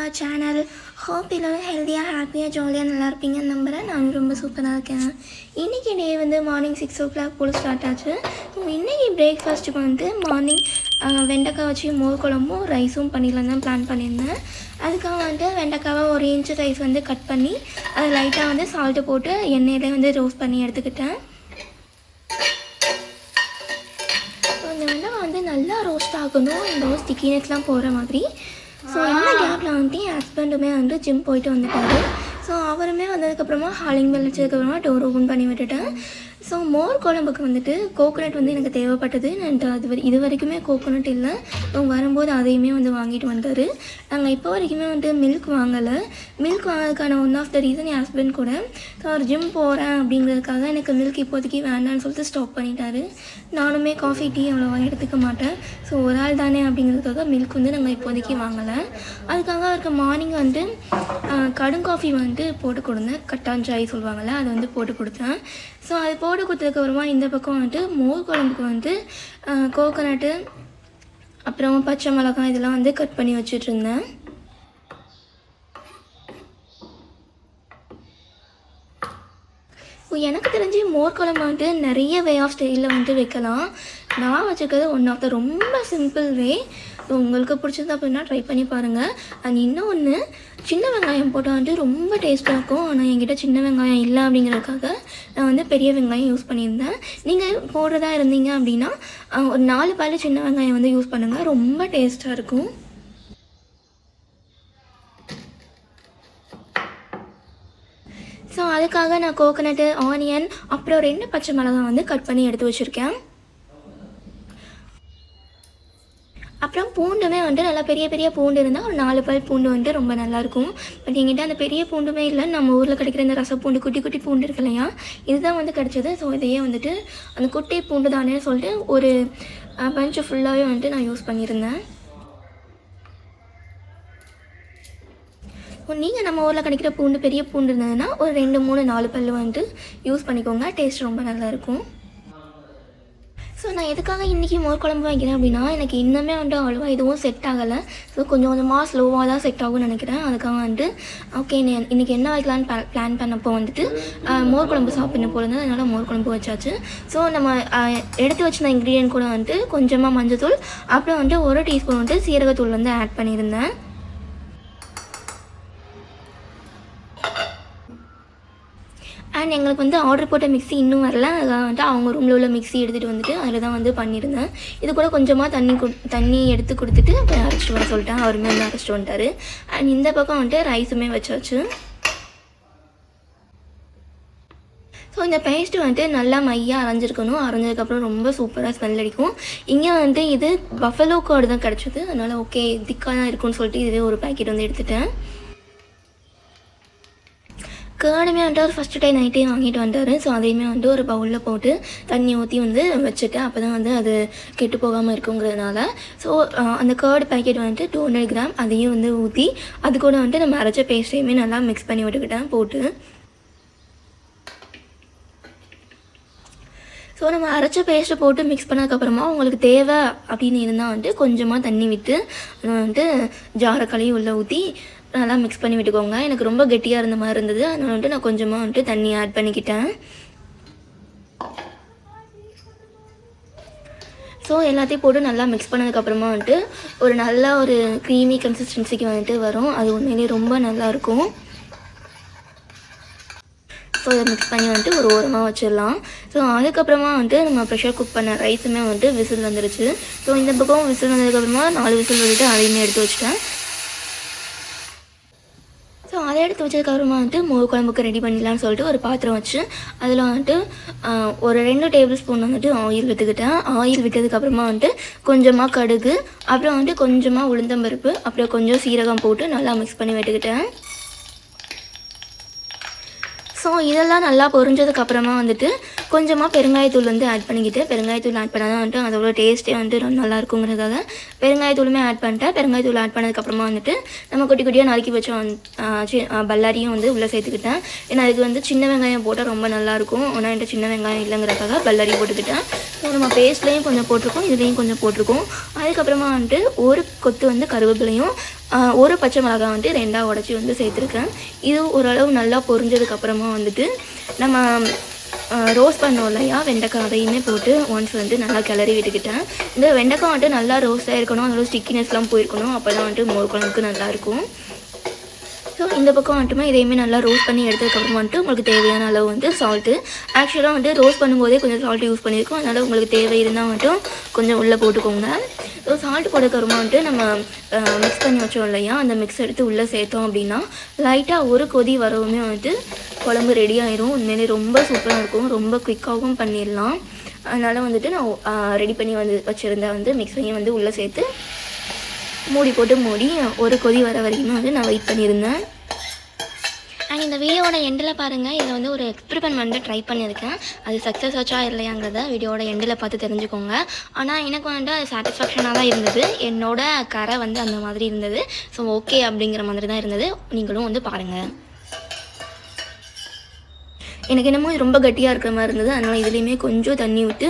our channel. Hope எல்லோரும் ஹெல்த்தியாக ஹாப்பியாக ஜாலியாக நல்லா இருப்பீங்கன்னு நம்புகிறேன். நானும் ரொம்ப சூப்பராக இருக்கேன். இன்றைக்கி டே வந்து மார்னிங் 6 o'clock போல் ஸ்டார்ட் ஆச்சு. இன்றைக்கி பிரேக்ஃபாஸ்ட்டுக்கு வந்து மார்னிங் வெண்டைக்காய் வச்சு மோர் குழம்பும் ரைஸும் பண்ணிடலாம் தான் பிளான் பண்ணியிருந்தேன். அதுக்காக வந்துட்டு வெண்டைக்காவை 1 inch சைஸ் வந்து கட் பண்ணி அதை லைட்டாக வந்து சால்ட்டு போட்டு எண்ணெயிலே வந்து ரோஸ்ட் பண்ணி எடுத்துக்கிட்டேன். இந்த வெண்டைக்காய் வந்து நல்லா ரோஸ்ட் ஆகணும், இந்த ஸ்டிக்கினஸ்லாம் போகிற மாதிரி. ஸோ என்ன கேப்பில் வந்துட்டு என் ஹஸ்பண்டுமே வந்து ஜிம் போயிட்டு வந்துட்டார். ஸோ அவருமே வந்ததுக்கப்புறமா ஹாலிங் பெல் வச்சதுக்கப்புறமா டோர் ஓப்பன் பண்ணி விட்டுட்டேன். ஸோ மோர் குழம்புக்கு வந்துட்டு கோகோனட் வந்து எனக்கு தேவைப்பட்டது. நான் இது வரைக்குமே கோகோனட் இல்லை. வரும்போது அதையுமே வந்து வாங்கிட்டு வந்தார். நாங்கள் இப்போ வரைக்குமே வந்து மில்க் வாங்கலை. மில்க் வாங்கிறதுக்கான ஒன் ஆஃப் த ரீசன் என் ஹஸ்பண்ட் கூட. ஸோ அவர் ஜிம் போகிறேன் அப்படிங்கிறதுக்காக எனக்கு மில்க் இப்போதைக்கு வேண்டான்னு சொல்லிட்டு ஸ்டாப் பண்ணிட்டாரு. நானுமே காஃபி டீ அவ்வளோவா எடுத்துக்க மாட்டேன். ஸோ ஒரு ஆள் தானே அப்படிங்கிறதுக்காக மில்க் வந்து நாங்கள் இப்போதைக்கு வாங்கலை. அதுக்காக அவருக்கு மார்னிங் வந்து கடுங்காஃபி வந்துட்டு போட்டு கொடுத்தேன். கட்டான் சாய் சொல்லுவாங்கள்ல, அதை வந்து போட்டு கொடுத்தேன். ஸோ அது போட்டு கொடுத்ததுக்கப்புறமா இந்த பக்கம் வந்துட்டு மோர் குழம்புக்கு வந்து கோகோனட்டு அப்புறம் பச்சை மிளகாய் இதெல்லாம் வந்து கட் பண்ணி வச்சிட்ருந்தேன். எனக்கு தெரிஞ்சு மோர் குழம்பு வந்துட்டு நிறைய வே ஆஃப் ஸ்டைலில் வந்துட்டு வைக்கலாம். நான் வச்சுக்கிறது ஒன் ஆஃப் த ரொம்ப சிம்பிள் வே. உங்களுக்கு பிடிச்சது அப்படின்னா ட்ரை பண்ணி பாருங்கள். அண்ட் இன்னொன்று, சின்ன வெங்காயம் போட்டால் வந்துட்டு ரொம்ப டேஸ்ட்டாக இருக்கும். ஆனால் என்கிட்ட சின்ன வெங்காயம் இல்லை அப்படிங்கிறதுக்காக நான் வந்து பெரிய வெங்காயம் யூஸ் பண்ணியிருந்தேன். நீங்கள் போடுறதா இருந்தீங்க அப்படின்னா ஒரு 4 பல்லு சின்ன வெங்காயம் வந்து யூஸ் பண்ணுங்கள், ரொம்ப டேஸ்ட்டாக இருக்கும். ஸோ அதுக்காக நான் கோகோனட்டு, ஆனியன், அப்புறம் 2 பச்சை மிளகாய் வந்து கட் பண்ணி எடுத்து வச்சுருக்கேன். அப்புறம் பூண்டுமே வந்துட்டு நல்லா பெரிய பெரிய பூண்டு இருந்தால் ஒரு 4 பல் பூண்டு வந்துட்டு ரொம்ப நல்லாயிருக்கும். பட் எங்கிட்ட அந்த பெரிய பூண்டுமே இல்லை. நம்ம ஊரில் கிடைக்கிற இந்த ரசப்பூண்டு, குட்டி குட்டி பூண்டு இருக்கு இல்லையா, இதுதான் வந்து கிடச்சிது. ஸோ இதையே வந்துட்டு அந்த குட்டி பூண்டு தானே சொல்லிட்டு ஒரு பஞ்சு ஃபுல்லாகவே வந்துட்டு நான் யூஸ் பண்ணியிருந்தேன். நீங்கள் நம்ம ஊரில் கிடைக்கிற பூண்டு பெரிய பூண்டு இருந்ததுன்னா ஒரு 2, 3, 4 பல் வந்துட்டு யூஸ் பண்ணிக்கோங்க. டேஸ்ட் ரொம்ப நல்லாயிருக்கும். ஸோ நான் எதுக்காக இன்றைக்கி மோர் குழம்பு வைக்கிறேன் அப்படின்னா, எனக்கு இன்னுமே வந்துட்டு அவ்வளோவா எதுவும் செட் ஆகலை. ஸோ கொஞ்சம் கொஞ்சமாக ஸ்லோவாக தான் செட் ஆகும்னு நினைக்கிறேன். அதுக்காக வந்துட்டு ஓகே இன்றைக்கி என்ன வைக்கலான்னு பிளான் பண்ணப்போ வந்துட்டு மோர் குழம்பு சாப்பிட்ணும் போல இருந்தது. அதனால் மோர் குழம்பு வச்சாச்சு. ஸோ நம்ம எடுத்து வச்சிருந்த இன்க்ரீடியன்ட் கூட வந்துட்டு கொஞ்சமாக மஞ்சத்தூள், அப்புறம் வந்துட்டு 1 டீஸ்பூன் வந்துட்டு சீரகத்தூள் வந்து ஆட் பண்ணியிருந்தேன். அண்ட் எங்களுக்கு வந்து ஆர்டர் போட்ட மிக்ஸி இன்னும் வரல. அதான் வந்துட்டு அவங்க ரூமில் உள்ள மிக்ஸி எடுத்துகிட்டு வந்துட்டு அதில் தான் வந்து பண்ணியிருந்தேன். இது கூட கொஞ்சமாக தண்ணி எடுத்து கொடுத்துட்டு அப்புறம் அரைச்சிட்டு வர சொல்லிட்டேன். அவருமே வந்து அரைச்சிட்டு வந்துட்டார். அண்ட் இந்த பக்கம் வந்துட்டு ரைஸுமே வச்சாச்சு. ஸோ இந்த பேஸ்ட்டு வந்துட்டு நல்லா மையாக அரைஞ்சிருக்கணும். அரைஞ்சதுக்கப்புறம் ரொம்ப சூப்பராக ஸ்மெல் அடிக்கும். இங்கே வந்துட்டு இது பஃபலோ கர்டு தான் கிடச்சிது. அதனால் ஓகே திக்காக தான் இருக்குன்னு சொல்லிட்டு இதுவே ஒரு பேக்கெட் வந்து எடுத்துட்டேன். கேர்டுமே வந்துட்டு ஒரு ஃபஸ்ட்டு டைம் நைட்டே வாங்கிட்டு வந்தார். ஸோ அதையுமே வந்துட்டு ஒரு பவுலில் போட்டு தண்ணி ஊற்றி வந்து வச்சுட்டேன். அப்போ தான் வந்து அது கெட்டு போகாமல் இருக்குங்கிறதுனால. ஸோ அந்த கேர்டு பேக்கெட் வந்துட்டு 200 கிராம் அதையும் வந்து ஊற்றி அது கூட வந்துட்டு நம்ம அரைச்ச பேஸ்ட்டையுமே நல்லா மிக்ஸ் பண்ணி விட்டுக்கிட்டேன் போட்டு. ஸோ நம்ம அரைச்ச பேஸ்ட்டை போட்டு மிக்ஸ் பண்ணதுக்கப்புறமா உங்களுக்கு தேவை அப்படின்னு இருந்தால் வந்துட்டு கொஞ்சமாக தண்ணி விட்டு வந்துட்டு ஜாரை கழுவி உள்ளே ஊற்றி நல்லா மிக்ஸ் பண்ணி விட்டுக்கோங்க. எனக்கு ரொம்ப கெட்டியாக இருந்த மாதிரி இருந்தது. அதனால் வந்துட்டு நான் கொஞ்சமாக வந்துட்டு தண்ணி ஆட் பண்ணிக்கிட்டேன். ஸோ எல்லாத்தையும் போட்டு நல்லா மிக்ஸ் பண்ணதுக்கப்புறமா வந்துட்டு ஒரு நல்ல ஒரு க்ரீமி கன்சிஸ்டன்சிக்கு வந்துட்டு வரும். அது உண்மையிலேயே ரொம்ப நல்லாயிருக்கும். ஸோ அதை மிக்ஸ் பண்ணி வந்துட்டு ஒரு ஓரமாக வச்சிடலாம். ஸோ அதுக்கப்புறமா வந்துட்டு நம்ம ப்ரெஷர் குக் பண்ண ரைஸுமே வந்துட்டு விசில் வந்துருச்சு. ஸோ இந்த பக்கம் விசில் வந்ததுக்கப்புறமா 4 விசில் வந்துட்டு அதையுமே எடுத்து வச்சுட்டேன். ஸோ அதை எடுத்து வச்சதுக்கப்புறமா வந்துட்டு மோர் குழம்புக்கு ரெடி பண்ணிடலான்னு சொல்லிட்டு ஒரு பாத்திரம் வச்சு அதில் வந்துட்டு ஒரு 2 டேபிள் ஸ்பூன் வந்துட்டு ஆயில் விட்டுக்கிட்டேன். ஆயில் விட்டதுக்கப்புறமா வந்துட்டு கொஞ்சமாக கடுகு, அப்புறம் வந்துட்டு கொஞ்சமாக உளுந்தம்பருப்பு, அப்புறம் கொஞ்சம் சீரகம் போட்டு நல்லா மிக்ஸ் பண்ணி விட்டுக்கிட்டேன். ஸோ இதெல்லாம் நல்லா பொரிஞ்சதுக்கப்புறமா வந்துட்டு கொஞ்சமாக பெருங்காயத்தூள் வந்து ஆட் பண்ணிக்கிட்டு, பெருங்காயத்தூள் ஆட் பண்ணால் தான் வந்துட்டு அதோட டேஸ்ட்டே வந்துட்டு ரொம்ப நல்லா இருக்குங்கிறதுக்காக பெருங்காயத்தூளுமே ஆட் பண்ணிட்டேன். பெருங்காயத்தூள் ஆட் பண்ணதுக்கப்புறமா வந்துட்டு நம்ம குட்டி குட்டியாக நறுக்கி வச்ச பல்லாரியும் வந்து உள்ளே சேர்த்துக்கிட்டேன். ஏன்னா அதுக்கு வந்து சின்ன வெங்காயம் போட்டால் ரொம்ப நல்லாயிருக்கும். ஆனால் என்கிட்ட சின்ன வெங்காயம் இல்லைங்கிறதுக்காக பல்லாரி போட்டுக்கிட்டேன். ஸோ நம்ம பேஸ்ட்லேயும் கொஞ்சம் போட்டிருக்கோம், இதுலேயும் கொஞ்சம் போட்டிருக்கோம். அதுக்கப்புறமா வந்துட்டு ஒரு கொத்து வந்து கருவேப்பிலையும் ஒரு பச்சை மிளகாய் வந்துட்டு 2ஆக உடச்சி வந்து சேர்த்துருக்கேன். இது ஓரளவு நல்லா பொரிஞ்சதுக்கப்புறமா வந்துட்டு நம்ம ரோஸ்ட் பண்ணோம் இல்லையா வெண்டைக்காய், அதையுமே போட்டு ஒன்ஸ் வந்து நல்லா கிளறி விட்டுக்கிட்டேன். இந்த வெண்டைக்காய் வந்துட்டு நல்லா ரோஸ்ட்டாக இருக்கணும், அதோட ஸ்டிக்கினஸ்லாம் போயிருக்கணும், அப்போ தான் வந்துட்டு மோர் குழம்புக்கு நல்லாயிருக்கும். ஸோ இந்த பக்கம் வந்துட்டுமே இதையுமே நல்லா ரோஸ்ட் பண்ணி எடுத்ததுக்கப்புறம் வந்துட்டு உங்களுக்கு தேவையான அளவு வந்து சால்ட்டு. ஆக்சுவலாக வந்து ரோஸ்ட் பண்ணும்போதே கொஞ்சம் சால்ட்டு யூஸ் பண்ணியிருக்கோம், அதனால் உங்களுக்கு தேவை இருந்தால் மட்டும் கொஞ்சம் உள்ளே போட்டுக்கோங்க. ஸோ சால்ட் போடுறதுக்கப்புறமா வந்துட்டு நம்ம மிக்ஸ் பண்ணி வச்சோம் இல்லையா, அந்த மிக்ஸ் எடுத்து உள்ளே சேர்த்தோம் அப்படின்னா லைட்டாக ஒரு கொதி வரவுமே வந்துட்டு குழம்பு ரெடி ஆயிரும். உண்மையிலே ரொம்ப சூப்பராக இருக்கும், ரொம்ப குயிக்காகவும் பண்ணிடலாம். அதனால் வந்துட்டு நான் ரெடி பண்ணி வந்து வச்சுருந்தேன் வந்து மிக்ஸ் பண்ணி வந்து உள்ளே சேர்த்து மூடி போட்டு ஒரு கொதி வர வரைக்கும் வந்து நான் வெயிட் பண்ணியிருந்தேன். அண்ட் இந்த வீடியோட எண்டில் பாருங்கள், இதில் வந்து ஒரு எக்ஸ்பெரிமெண்ட் வந்து ட்ரை பண்ணியிருக்கேன். அது சக்ஸஸ் ஆச்சா இல்லையாங்கிறத வீடியோட எண்டில் பார்த்து தெரிஞ்சுக்கோங்க. ஆனால் எனக்கு வந்துட்டு அது சாட்டிஸ்ஃபேக்ஷனாக தான் இருந்தது. என்னோட கரை வந்து அந்த மாதிரி இருந்தது. ஸோ ஓகே அப்படிங்கிற மாதிரி தான் இருந்தது. நீங்களும் வந்து பாருங்கள். எனக்கு என்னமோ ரொம்ப கட்டியாக இருக்கிற மாதிரி இருந்தது, அதனால் இதுலேயுமே கொஞ்சம் தண்ணி விட்டு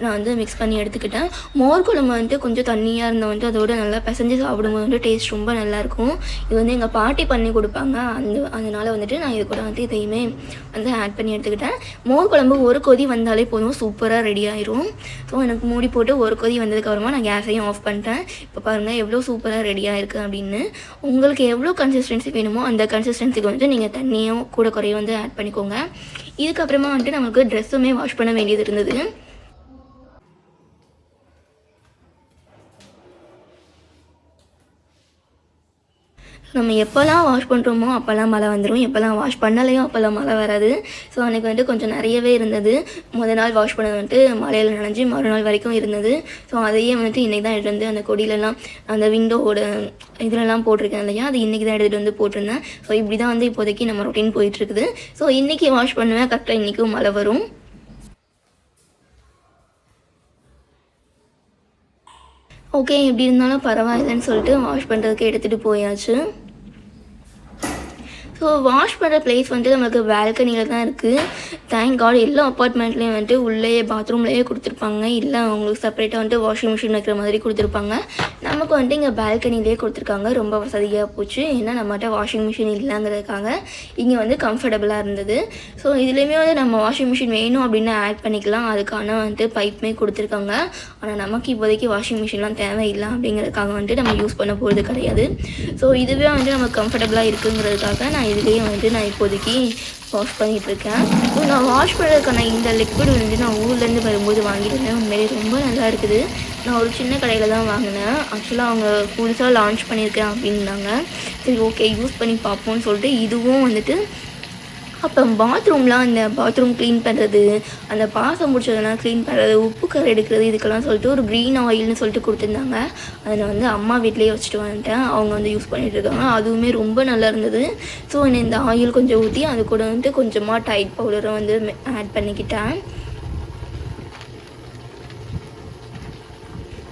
நான் வந்து மிக்ஸ் பண்ணி எடுத்துக்கிட்டேன். மோர் குழம்பு வந்துட்டு கொஞ்சம் தண்ணியாக இருந்தால் வந்துட்டு அதோட நல்லா பிசைஞ்சு சாப்பிடும்போது வந்து டேஸ்ட் ரொம்ப நல்லாயிருக்கும். இது வந்து எங்கள் பாட்டி பண்ணி கொடுப்பாங்க, அதனால் வந்துட்டு நான் இது கூட வந்து இதையுமே வந்து ஆட் பண்ணி எடுத்துக்கிட்டேன். மோர் குழம்பு ஒரு கொதி வந்தாலே போதும், சூப்பராக ரெடி ஆயிரும். ஸோ எனக்கு மூடி போட்டு ஒரு கொதி வந்ததுக்கப்புறமா நான் கேஸையும் ஆஃப் பண்ணிட்டேன். இப்போ பாருங்கள் எவ்வளோ சூப்பராக ரெடியாக இருக்குது அப்படின்னு. உங்களுக்கு எவ்வளோ கன்சிஸ்டன்சி வேணுமோ அந்த கன்சிஸ்டன்சிக்கு வந்துட்டு நீங்கள் தண்ணியும் கூட குறைய வந்து ஆட் பண்ணிக்கோங்க. இதுக்கப்புறமா வந்துட்டு நமக்கு ட்ரெஸ்ஸுமே வாஷ் பண்ண வேண்டியது இருந்தது. நம்ம எப்போல்லாம் வாஷ் பண்ணுறோமோ அப்போல்லாம் மழை வந்துடும், எப்போல்லாம் வாஷ் பண்ணலையோ அப்போல்லாம் மழை வராது. ஸோ அன்றைக்கி வந்துட்டு கொஞ்சம் நிறையவே இருந்தது. நாள் வாஷ் பண்ணது வந்துட்டு மழையில் நனைஞ்சி மறுநாள் வரைக்கும் இருந்தது. ஸோ அதையே வந்துட்டு இன்றைக்கி தான் எடுத்து வந்து அந்த கொடியிலலாம் அந்த விண்டோவோட இதிலலாம் போட்டிருக்கேன் இல்லையா, அது இன்றைக்கி தான் எடுத்துகிட்டு வந்து போட்டிருந்தேன். ஸோ இப்படி தான் வந்து இப்போதைக்கு நம்ம ரொட்டீன் போயிட்டுருக்குது. ஸோ இன்றைக்கி வாஷ் பண்ணுவேன், கரெக்டாக இன்றைக்கும் மழை வரும். ஓகே, எப்படி இருந்தாலும் பரவாயில்லைன்னு சொல்லிட்டு வாஷ் பண்ணுறதுக்கு எடுத்துகிட்டு போயாச்சு. ஸோ வாஷ் பண்ணுற பிளேஸ் வந்துட்டு நம்மளுக்கு பால்கனியில் தான் இருக்குது. தேங்க் காட் எல்லா அப்பார்ட்மெண்ட்லேயும் வந்துட்டு உள்ளேயே பாத்ரூம்லேயே கொடுத்துருப்பாங்க, இல்லை அவங்களுக்கு செப்பரேட்டாக வந்துட்டு வாஷிங் மிஷின் வைக்கிற மாதிரி கொடுத்துருப்பாங்க. நமக்கு வந்துட்டு இங்கே பால்கனிலே கொடுத்துருக்காங்க, ரொம்ப வசதியாக போச்சு. ஏன்னா நம்மகிட்ட வாஷிங் மிஷின் இல்லைங்கிறதுக்காக இங்கே வந்து கம்ஃபர்டபுளாக இருந்தது. ஸோ இதுலேயுமே வந்து நம்ம வாஷிங் மிஷின் வேணும் அப்படின்னு ஆட் பண்ணிக்கலாம், அதுக்கான வந்துட்டு பைப்புமே கொடுத்துருக்காங்க. ஆனால் நமக்கு இப்போதைக்கு வாஷிங் மிஷின்லாம் தேவையில்லை அப்படிங்கிறதுக்காக வந்துட்டு நம்ம யூஸ் பண்ண போகிறது கிடையாது. ஸோ இதுவே வந்துட்டு நம்ம கம்ஃபர்டபுளாக இருக்குங்கிறதுக்காக நான் இதுலேயே வந்துட்டு நான் இப்போதைக்கு வாஷ் பண்ணிகிட்ருக்கேன். ஸோ நான் வாஷ் பண்ணுறதுக்கான இந்த லிக்விட் வந்து நான் ஊர்லேருந்து வரும்போது வாங்கியிருந்தேன். உண்மையிலே ரொம்ப நல்லா இருக்குது. நான் ஒரு சின்ன கடையில் தான் வாங்கினேன். ஆக்சுவலாக அவங்க புதுசாக லான்ச் பண்ணியிருக்கேன் அப்படின்னாங்க. சரி ஓகே யூஸ் பண்ணி பார்ப்போம்னு சொல்லிட்டு இதுவும் வந்துட்டு அப்போ பாத்ரூம்லாம் அந்த பாத்ரூம் க்ளீன் பண்ணுறது, அந்த பாசம் முடிச்சதெல்லாம் க்ளீன் பண்ணுறது, உப்பு கரை எடுக்கிறது, இதுக்கெல்லாம் சொல்லிட்டு ஒரு க்ரீன் ஆயில்னு சொல்லிட்டு கொடுத்துருந்தாங்க. அதை நான் வந்து அம்மா வீட்லேயே வச்சுட்டு வந்துட்டேன், அவங்க வந்து யூஸ் பண்ணிகிட்ருக்காங்க. அதுவுமே ரொம்ப நல்லா இருந்தது. ஸோ இந்த ஆயில் கொஞ்சம் ஊற்றி அது கூட வந்துட்டு கொஞ்சமாக டைட் பவுடரை வந்து ஆட் பண்ணிக்கிட்டேன்.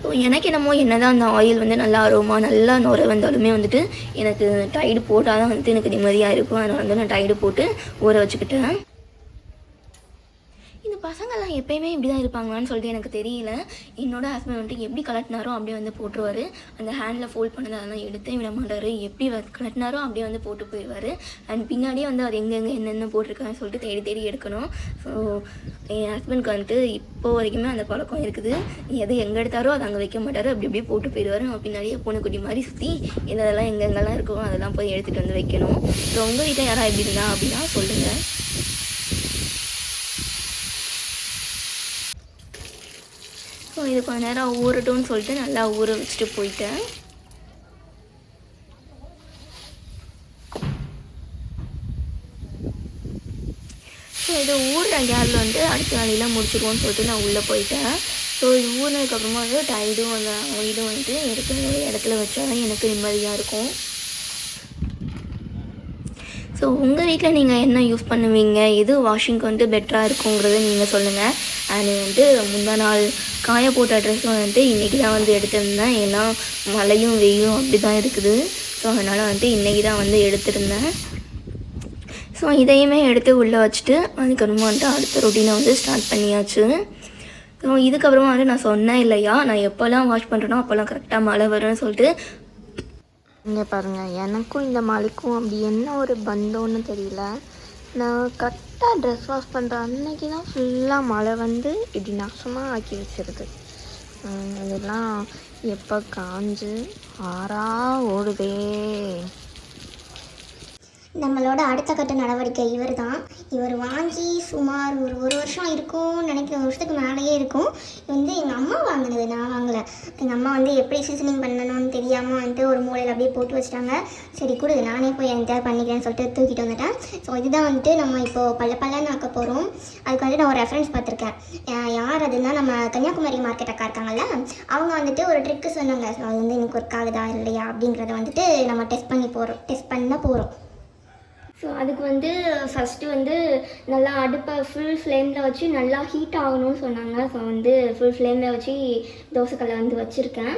ஸோ எனக்கு என்னமோ என்ன தான் அந்த ஆயில் வந்து நல்லா அரோமா நல்லா நுர வந்தாலுமே வந்துட்டு எனக்கு டைடு போட்டால் தான் வந்துட்டு எனக்கு நிம்மதியாக இருக்கும். அதனால் வந்து நான் டைடு போட்டு ஊற வச்சுக்கிட்டேன். இந்த பசங்கள்லாம் எப்போயுமே இப்படி தான் இருப்பாங்களான்னு சொல்லிட்டு எனக்கு தெரியல. என்னோடய ஹஸ்பண்ட் வந்துட்டு எப்படி கலட்டினாரோ அப்படியே வந்து போட்டுருவார். அந்த ஹேண்டில் ஃபோல்ட் பண்ணதை அதெல்லாம் எடுத்தே விட மாட்டார். எப்படி கலட்டினாரோ அப்படியே வந்து போட்டு போயிடுவார். அண்ட் பின்னாடியே வந்து அது எங்கெங்கே என்னென்ன போட்டிருக்கான்னு சொல்லிட்டு தேடி தேடி எடுக்கணும். ஸோ என் ஹஸ்பண்ட்க்கு வந்துட்டு இப்போ வரைக்குமே அந்த பழக்கம் இருக்குது. எது எங்கே எடுத்தாரோ அதை அங்கே வைக்க மாட்டார், அப்படி அப்படியே போட்டு போயிடுவார். நான் பின்னாடியே பூனைக்குட்டி மாதிரி சுற்றி இதெல்லாம் எங்கெங்கெல்லாம் இருக்கோ அதெல்லாம் போய் எடுத்துகிட்டு வந்து வைக்கணும். ஸோ உங்கள் வீட்டில் யாராவது எப்படி இருந்தா அப்படின்னா சொல்லுங்கள். ஸோ இது கொஞ்ச நேரம் ஊறட்டும்னு சொல்லிட்டு நல்லா ஊற வச்சுட்டு போயிட்டேன். ஸோ இது ஊறுற கேரில் வந்து அடுத்த வேலையெல்லாம் முடிச்சுக்குவோன்னு சொல்லிட்டு நான் உள்ளே போயிட்டேன். ஸோ இது ஊறினதுக்கப்புறமா வந்து டைடும் அந்த ஆயிலும் வந்துட்டு எடுத்து இடத்துல வச்சாலும் எனக்கு நிம்மதியாக இருக்கும். ஸோ உங்கள் வீட்டில் நீங்கள் என்ன யூஸ் பண்ணுவீங்க, எது வாஷிங்க்கு வந்துட்டு பெட்டராக இருக்குங்கிறத நீங்கள் சொல்லுங்கள். அண்ட் வந்துட்டு முந்தா நாள் காய போட்ட ட்ரெஸ்ஸும் வந்துட்டு இன்றைக்கி தான் வந்து எடுத்திருந்தேன். ஏன்னா மழையும் வெயிலும் அப்படி தான் இருக்குது. ஸோ அதனால் வந்துட்டு இன்றைக்கி தான் வந்து எடுத்திருந்தேன். ஸோ இதையுமே எடுத்து உள்ளே வச்சுட்டு அதுக்கப்புறமா வந்துட்டு அடுத்த ரொட்டீனை வந்து ஸ்டார்ட் பண்ணியாச்சு. ஸோ இதுக்கப்புறமா வந்து நான் சொன்னேன் இல்லையா, நான் எப்போல்லாம் வாஷ் பண்ணுறேனோ அப்போல்லாம் கரெக்டாக மழை வரும்னு சொல்லிட்டு இங்கே பாருங்கள், எனக்கும் இந்த மழைக்கும் அப்படி என்ன ஒரு பந்தம்னு தெரியல. நான் கரெக்டாக ட்ரெஸ் வாஷ் பண்ணுற அன்னைக்கு தான் ஃபுல்லாக மழை வந்து இப்படி நாசமாக ஆக்கி வச்சிருது. அதெல்லாம் எப்போ காஞ்சு ஓடுதே. நம்மளோட அடுத்த கட்ட நடவடிக்கை இவர் வாங்கி சுமார் ஒரு வருஷம் இருக்கும்னு நினைக்கிறேன், ஒரு வருஷத்துக்கு மேலேயே இருக்கும். எங்கள் அம்மா வாங்கினது, நான் வாங்கலை. எங்கள் அம்மா எப்படி சீசனிங் பண்ணணும்னு தெரியாமல் ஒரு மூலையில் அப்படியே போட்டு வச்சிட்டாங்க. சரி கொடு, நானே போய் என்கிட்ட பண்ணிக்கிறேன்னு சொல்லிட்டு தூக்கிட்டு வந்துட்டேன். ஸோ இதுதான் நம்ம இப்போது பல்லன்னு ஆக்க போகிறோம். அதுக்கு நான் ஒரு ரெஃபரன்ஸ் பார்த்துருக்கேன். யார் அதுன்னா நம்ம கன்னியாகுமரி மார்க்கெட் அக்கா இருக்காங்கல்ல, அவங்க ஒரு ட்ரிக்கு சொன்னாங்க. ஸோ அது எனக்கு ஒர்க் ஆகுதா இல்லையா அப்படிங்கிறத நம்ம டெஸ்ட் பண்ண போகிறோம். ஸோ அதுக்கு ஃபஸ்ட்டு நல்லா அடுப்பை ஃபுல் ஃப்ளேமில் வச்சு நல்லா ஹீட் ஆகணும்னு சொன்னாங்க. ஸோ ஃபுல் ஃப்ளேமில் வச்சு தோசைக்கல்லை வச்சுருக்கேன்.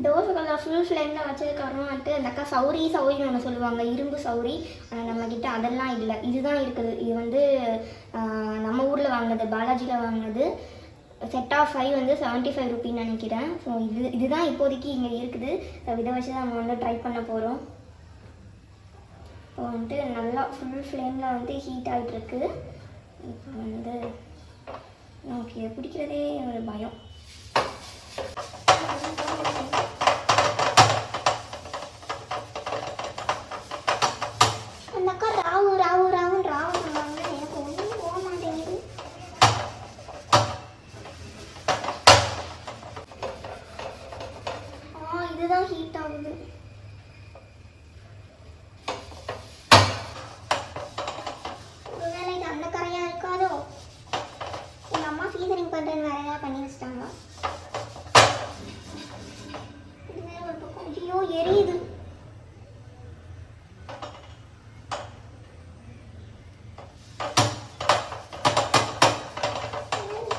தோசைக்கல்லை ஃபுல் ஃப்ளேமில் வச்சதுக்கப்புறம் அந்த அக்கா சௌரின்னு ஒன்று சொல்லுவாங்க, இரும்பு சௌரி. நம்மக்கிட்ட அதெல்லாம் இல்லை, இதுதான் இருக்குது. இது நம்ம ஊரில் வாங்கினது, பாலாஜியில் வாங்கினது. செட் ஆஃப் 5 75 ரூபின்னு நினைக்கிறேன். ஸோ இதுதான் இப்போதைக்கு இங்கே இருக்குது. ஸோ இதை வச்சு தான் நம்ம ட்ரை பண்ண போகிறோம். இப்போ நல்லா ஃபுல் ஃப்ளேமில் ஹீட் ஆகிட்டுருக்கு. இப்போ நமக்கு பிடிக்கிறதே ஒரு பயம். அந்த அக்கா ராவுன்னு சொன்னாங்க, எனக்கு ஒன்றும் போக மாட்டேங்குது. இதுதான் ஹீட் ஆகுது. சீசனிங் பண்ணுறேன்னு வேறு ஏதாவது பண்ணி வச்சிட்டாங்களா? இது வேறு ஒரு பக்கம். ஐயோ எரியுது.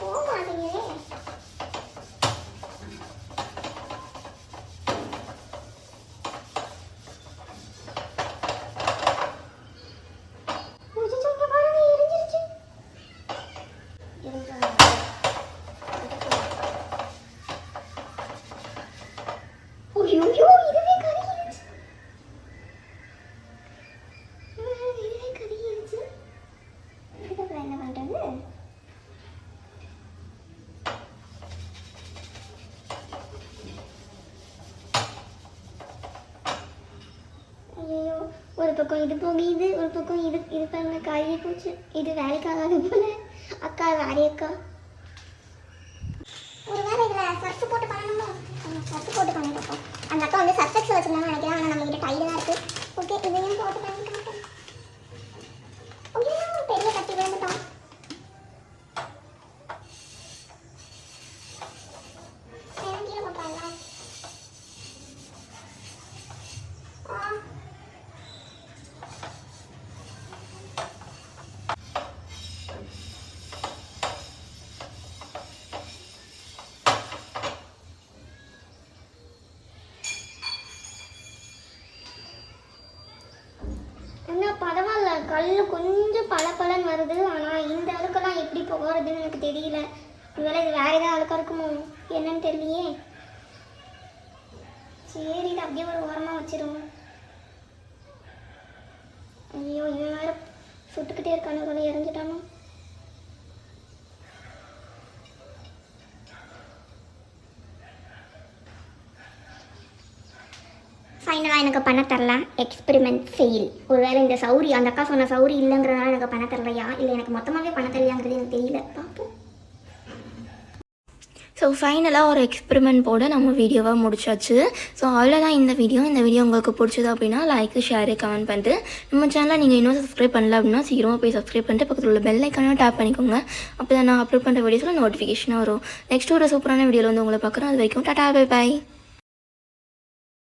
போக மாட்டேங்குதே. ஐயோ இதுவே கருகிருச்சு. இதுக்கப்புறம் என்ன பண்றது? ஐயோ, ஒரு பக்கம் இது போகுது, ஒரு பக்கம் இது பாருங்க கருகி போச்சு. இது வேலைக்காகாது போல. அக்கா வேற அக்கா, ஒரு வேலை இதில் சர்ஃப் போட்டு பண்ணணுமோ? சர்ஃப் போட்டு பண்ணிட்டு அந்த அக்கா சர்ஃபெக்ஸ் வச்சுருந்தாங்க நினைக்கிறேன். ஆனால் நம்மகிட்ட டைடு தான் இருக்குது. ஓகே, இதையும் போட்டு பண்ணி காட்டேன். பெரிய கட்டி விழுந்துட்டோம். கீழே போட்டாங்க. பரவாயில்ல, கல் கொஞ்சம் பளபளன்னு வருது. ஆனால் இந்த அழுக்கெல்லாம் எப்படி போகிறதுன்னு எனக்கு தெரியல. ஒருவேளை இது வேறு ஏதாவது அழுக்காக இருக்குமோ என்னன்னு தெரியலையே. சரி, இது அப்படியே ஒரு ஓரமாக வச்சிருவோம். ஐயோ, இவன் வேறு சுட்டுக்கிட்டே இருக்கானு, கொஞ்சம் இறங்கிட்டானோ. ஃபைனலாக எனக்கு பண்ண தரல. Experiment fail. ஒருவேளை இந்த சௌரி, அந்த அக்கா சொன்ன சௌரி இல்லைங்கிறதுனால எனக்கு பண்ண தரலையா, இல்லை எனக்கு மொத்தமாகவே பண்ண தெரியலையாங்கிறது எனக்கு தெரியல. பார்ப்போம். ஸோ ஃபைனலாக ஒரு எக்ஸ்பெரிமெண்ட் போட நம்ம வீடியோவாக முடிச்சாச்சு. ஸோ அவ்வளோதான் இந்த வீடியோ உங்களுக்கு பிடிச்சது அப்படின்னா லைக், ஷேரு, கமெண்ட் பண்ணிட்டு நம்ம சேனலை நீங்கள் இன்னும் சப்ஸ்கிரைப் பண்ணல அப்படின்னா சீக்கிரமாக போய் சப்ஸ்கிரைப் பண்ணிட்டு பக்கத்தில் உள்ள பெல் ஐக்கான டேப் பண்ணிக்கோங்க. அப்போ தான் நான் அப்லோட் பண்ணுற வீடியோஸில் நோட்டிஃபிகேஷனாக வரும். நெக்ஸ்ட் ஒரு சூப்பரான வீடியோவில் உங்களை பார்க்குறோம். அது வரைக்கும் டாடா, பை பாய்.